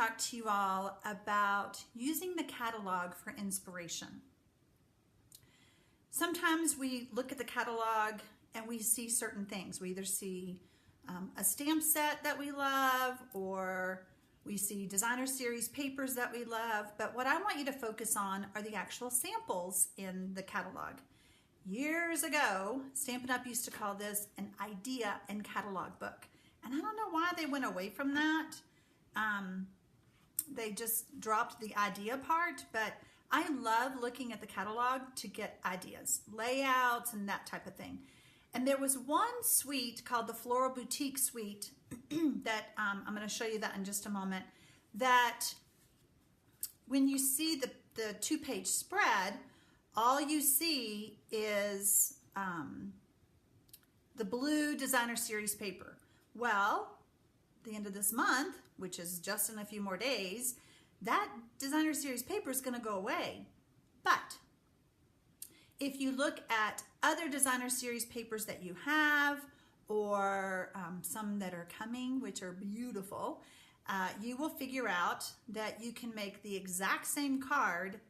talk to you all about using the catalog for inspiration. Sometimes we look at the catalog and we see certain things. We either see a stamp set that we love, or we see designer series papers that we love, but what I want you to focus on are the actual samples in the catalog. Years ago, Stampin' Up! Used to call this an idea and catalog book, and I don't know why they went away from that. They just dropped the idea part, but I love looking at the catalog to get ideas, layouts, and that type of thing. And there was one suite called the Floral Boutique Suite that I'm going to show you that in just a moment, that when you see the two-page spread, all you see is the blue designer series paper. Well, the end of this month, which is just in a few more days, that designer series paper is going to go away. But if you look at other designer series papers that you have, or some that are coming, which are beautiful, you will figure out that you can make the exact same card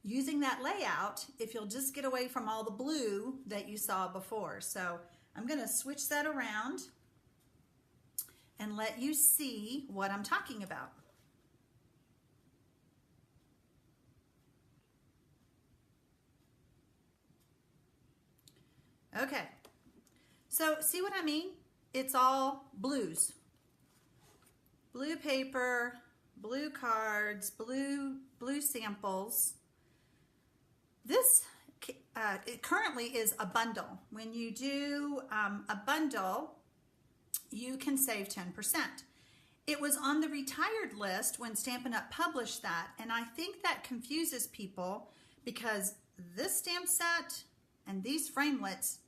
using that layout if you'll just get away from all the blue that you saw before. So I'm going to switch that around and let you see what I'm talking about. Okay, so see what I mean? It's all blues. Blue paper, blue cards, blue samples. This it currently is a bundle. When you do a bundle, you can save 10%. It was on the retired list when Stampin' Up! Published that, and I think that confuses people because this stamp set and these framelits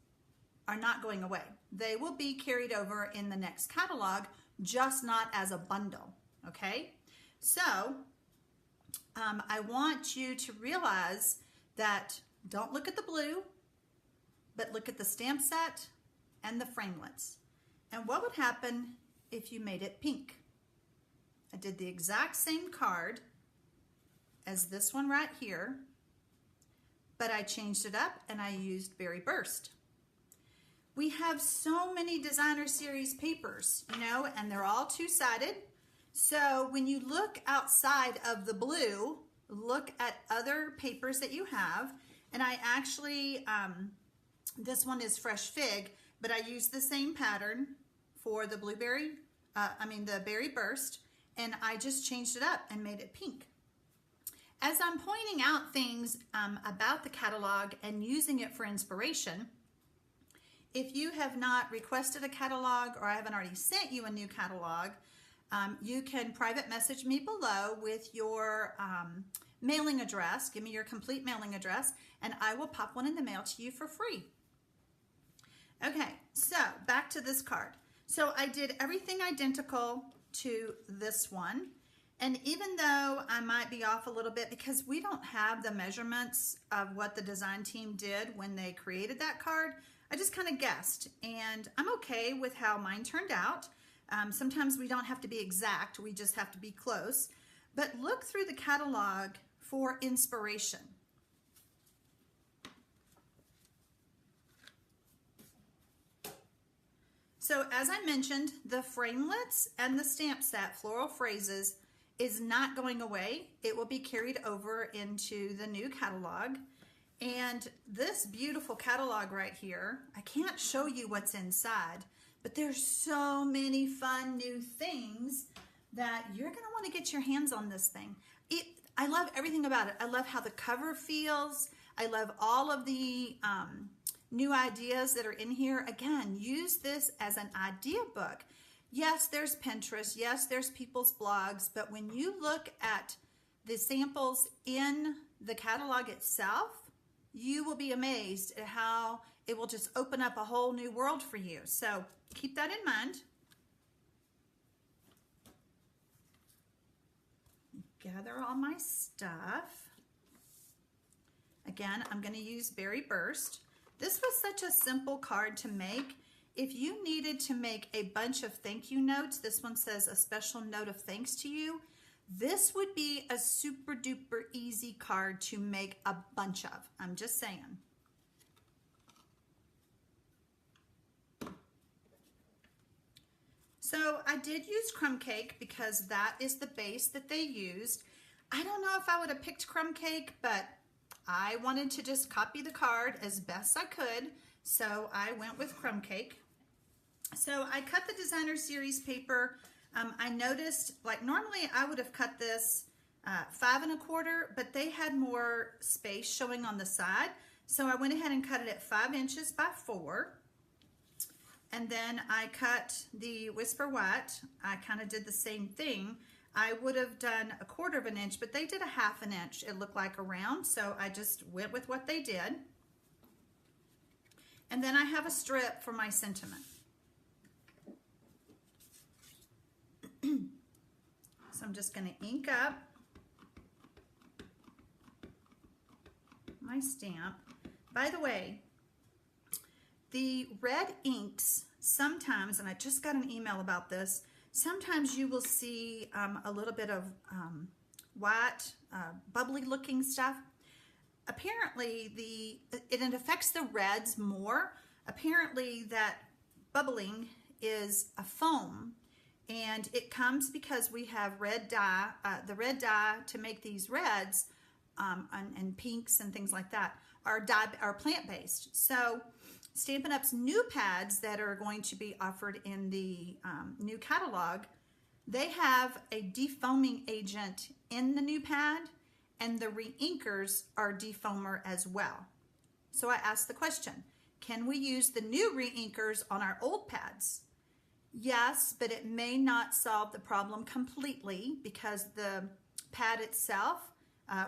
are not going away. They will be carried over in the next catalog, just not as a bundle, okay? So I want you to realize that don't look at the blue, but look at the stamp set and the framelits. And what would happen if you made it pink? I did the exact same card as this one right here, but I changed it up and I used Berry Burst. We have so many designer series papers, you know, and they're all two-sided. So when you look outside of the blue, look at other papers that you have. And I actually, this one is Fresh Fig, but I used the same pattern for the the Berry Burst, and I just changed it up and made it pink. As I'm pointing out things about the catalog and using it for inspiration, if you have not requested a catalog or I haven't already sent you a new catalog, you can private message me below with your mailing address. Give me your complete mailing address and I will pop one in the mail to you for free. Okay, so back to this card. So I did everything identical to this one. And even though I might be off a little bit because we don't have the measurements of what the design team did when they created that card, I just kind of guessed, and I'm okay with how mine turned out. Sometimes we don't have to be exact, we just have to be close. But look through the catalog for inspiration. So as I mentioned, the framelits and the stamp set, Floral Phrases, is not going away. It will be carried over into the new catalog. And this beautiful catalog right here, I can't show you what's inside, but there's so many fun new things that you're going to want to get your hands on this thing. I love everything about it. I love how the cover feels. I love all of the new ideas that are in here. Again, use this as an idea book. Yes, there's Pinterest. Yes, there's people's blogs. But when you look at the samples in the catalog itself, you will be amazed at how it will just open up a whole new world for you. So keep that in mind. Gather all my stuff. Again, I'm going to use Berry Burst. This was such a simple card to make. If you needed to make a bunch of thank you notes, this one says a special note of thanks to you. This would be a super duper easy card to make a bunch of. I'm just saying. So I did use crumb cake because that is the base that they used. I don't know if I would have picked crumb cake, but I wanted to just copy the card as best I could, so I went with crumb cake. So I cut the designer series paper. I noticed, like normally I would have cut this 5 1/4, but they had more space showing on the side. So I went ahead and cut it at 5 inches by 4. And then I cut the Whisper White. I kind of did the same thing. I would have done 1/4 inch, but they did a 1/2 inch. It looked like a round, so I just went with what they did. And then I have a strip for my sentiment. So I'm just going to ink up my stamp. By the way, the red inks sometimes, and I just got an email about this, sometimes you will see a little bit of white, bubbly looking stuff. Apparently, it affects the reds more. Apparently that bubbling is a foam, and it comes because we have red dye, the red dye to make these reds and pinks and things like that are plant-based. So Stampin' Up's new pads that are going to be offered in the new catalog, they have a defoaming agent in the new pad, and the re-inkers are defoamer as well. So I asked the question, can we use the new re-inkers on our old pads? Yes, but it may not solve the problem completely because the pad itself,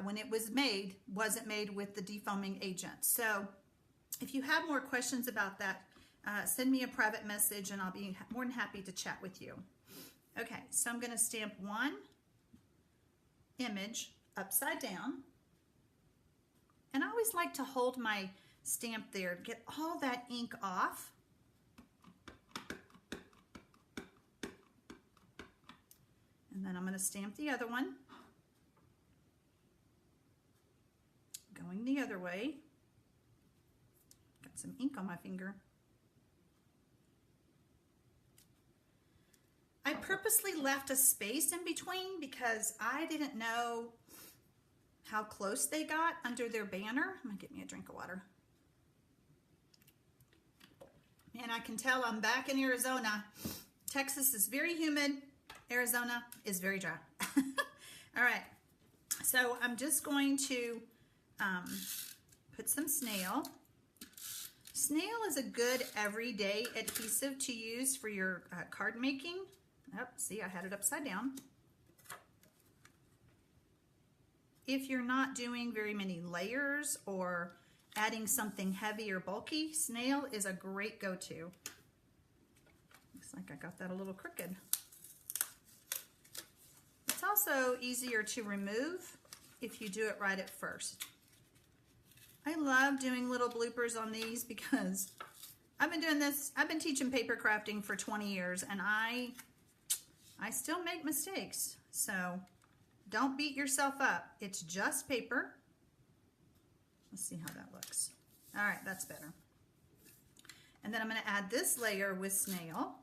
when it was made, wasn't made with the defoaming agent. So if you have more questions about that, send me a private message and I'll be more than happy to chat with you. Okay, so I'm going to stamp one image upside down. And I always like to hold my stamp there to get all that ink off. And then I'm going to stamp the other one, going the other way. Got some ink on my finger. I purposely left a space in between because I didn't know how close they got under their banner. I'm gonna get me a drink of water. Man, I can tell I'm back in Arizona. Texas is very humid. Arizona is very dry. All right, so I'm just going to put some snail. Snail is a good everyday adhesive to use for your card making. Oh, see, I had it upside down. If you're not doing very many layers or adding something heavy or bulky, snail is a great go-to. Looks like I got that a little crooked. It's also easier to remove if you do it right at first. I love doing little bloopers on these because I've been doing this, I've been teaching paper crafting for 20 years and I still make mistakes. So don't beat yourself up. It's just paper. Let's see how that looks. All right, that's better. And then I'm going to add this layer with snail.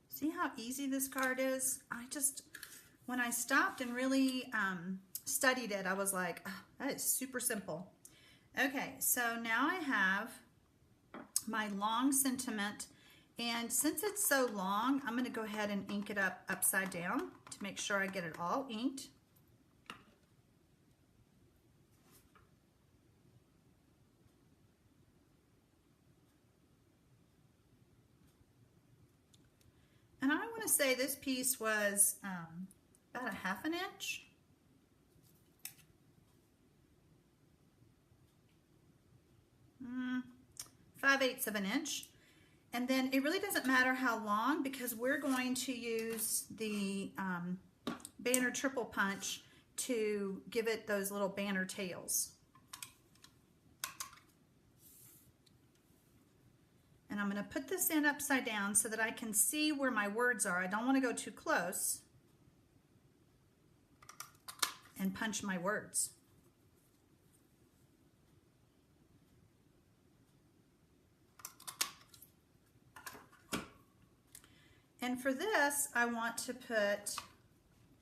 See how easy this card is? When I stopped and really studied it, I was like, oh, that is super simple. Okay, so now I have my long sentiment, and since it's so long, I'm going to go ahead and ink it up upside down to make sure I get it all inked. And I want to say this piece was about 1/2 inch. Mm, 5/8 of an inch. And then it really doesn't matter how long because we're going to use the banner triple punch to give it those little banner tails. And I'm going to put this in upside down so that I can see where my words are. I don't want to go too close and punch my words. And for this, I want to put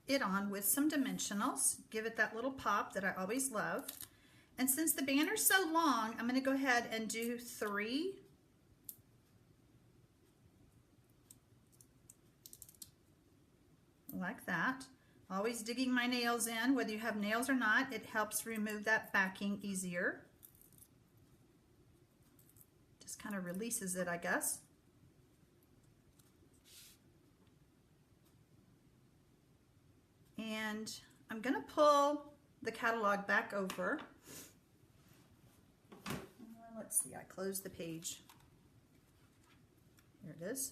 it on with some dimensionals, give it that little pop that I always love. And since the banner's so long, I'm going to go ahead and do 3. Like that. Always digging my nails in, whether you have nails or not, it helps remove that backing easier. Just kind of releases it, I guess. And I'm going to pull the catalog back over. Let's see, I closed the page. Here it is.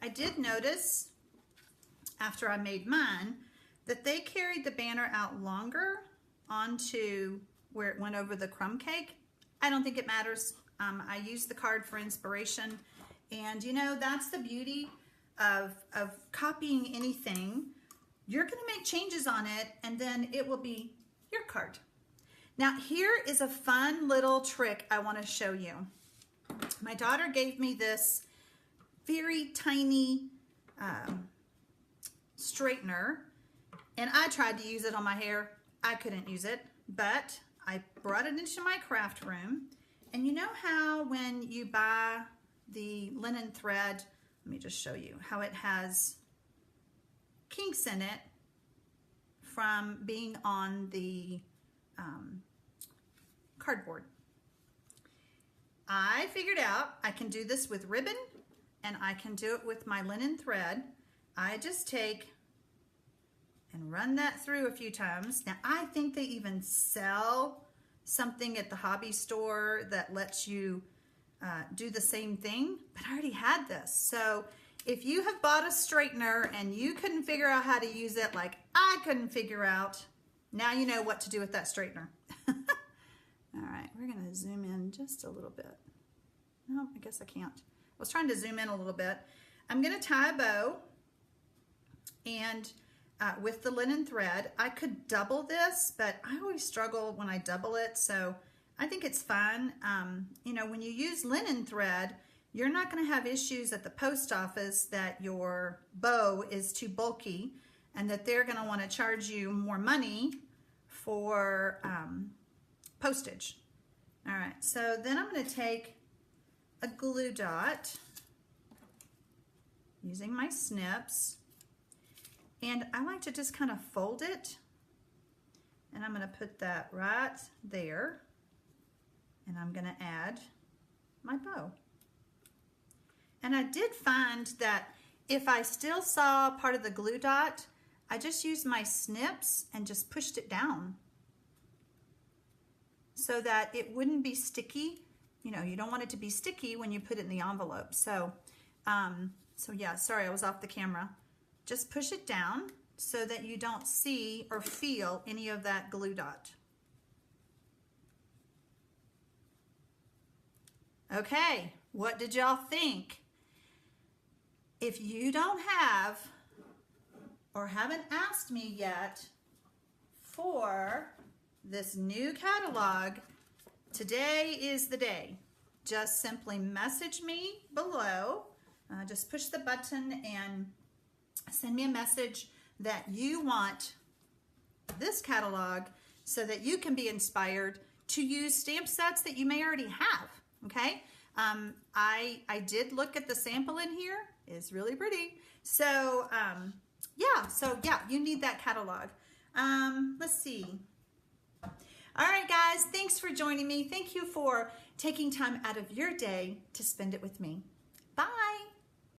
I did notice after I made mine that they carried the banner out longer onto where it went over the crumb cake. I don't think it matters. I used the card for inspiration, and you know, that's the beauty of copying anything. You're going to make changes on it, and then it will be your card. Now here is a fun little trick I want to show you. My daughter gave me this very tiny straightener, and I tried to use it on my hair. I couldn't use it, but I brought it into my craft room. And you know how when you buy the linen thread, let me just show you how it has kinks in it from being on the cardboard. I figured out I can do this with ribbon, and I can do it with my linen thread. I just take and run that through a few times. Now I think they even sell something at the hobby store that lets you do the same thing, but I already had this. So if you have bought a straightener and you couldn't figure out how to use it like I couldn't figure out, now you know what to do with that straightener. All right, we're gonna zoom in just a little bit. No, I guess I can't. I was trying to zoom in a little bit. I'm gonna tie a bow, and with the linen thread, I could double this, but I always struggle when I double it, so I think it's fine. You know, when you use linen thread, you're not gonna have issues at the post office that your bow is too bulky and that they're gonna wanna charge you more money for postage. All right, so then I'm gonna take a glue dot using my snips, and I like to just kind of fold it, and I'm gonna put that right there, and I'm gonna add my bow. And I did find that if I still saw part of the glue dot, I just used my snips and just pushed it down so that it wouldn't be sticky. You know, you don't want it to be sticky when you put it in the envelope. So, so yeah, sorry, I was off the camera. Just push it down so that you don't see or feel any of that glue dot. Okay, what did y'all think? If you don't have or haven't asked me yet for this new catalog, today is the day. Just simply message me below. Just push the button and send me a message that you want this catalog so that you can be inspired to use stamp sets that you may already have, okay? I did look at the sample in here. It's really pretty. So, yeah, you need that catalog. Let's see. All right, guys, thanks for joining me. Thank you for taking time out of your day to spend it with me. Bye.